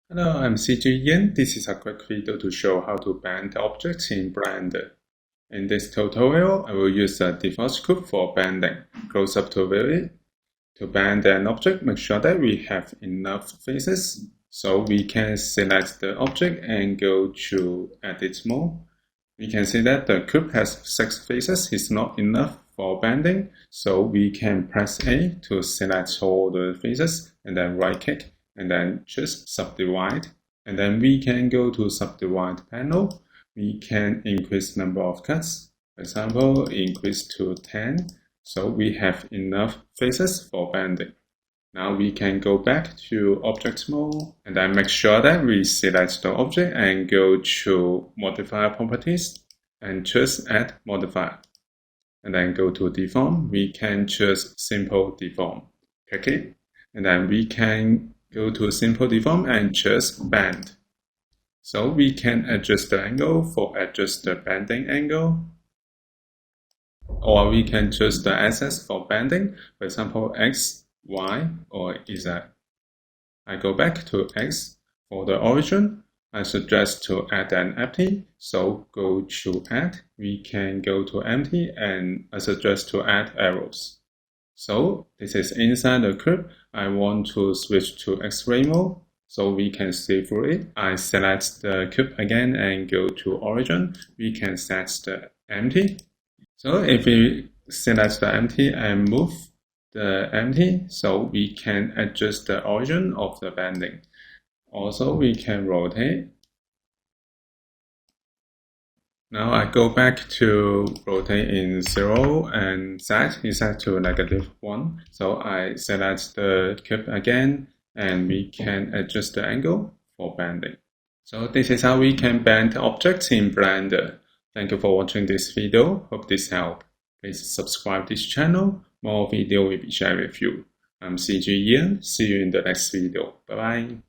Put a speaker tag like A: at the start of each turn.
A: Hello, I'm CG Ian. This is a quick video to show how to bend objects in Blender. In this tutorial, I will use the default scope for bending. Close up to view it. To bend an object, make sure that we have enough faces. So we can select the object and go to Edit Mode. We can see that the cube has 6 faces. It's not enough for bending. So we can press A to select all the faces and then right click and then choose Subdivide. And then we can go to Subdivide panel. We can increase number of cuts. For example, increase to 10. So we have enough faces for bending. Now we can go back to Object Mode and then make sure that we select the object and go to Modifier Properties and choose Add Modifier. And then go to Deform. We can choose Simple Deform. Click it. And then we can go to Simple Deform and choose Bend. So we can adjust the angle for adjust the bending angle. Or we can choose the axis for bending, for example, X, Y, or Z. I go back to X. For the origin, I suggest to add an empty, so go to Add. We can go to Empty, and I suggest to add arrows. So this is inside the cube. I want to switch to X-ray mode, so we can see through it. I select the cube again and go to origin. We can set the empty. So if we select the empty and move the empty, so we can adjust the origin of the bending. Also, we can rotate. Now I go back to rotate in 0 and Z is set to -1. So I select the cube again and we can adjust the angle for bending. So this is how we can bend objects in Blender. Thank you for watching this video. Hope this helped. Please subscribe this channel. More video will be shared with you. I'm CG Ian. See you in the next video. Bye bye.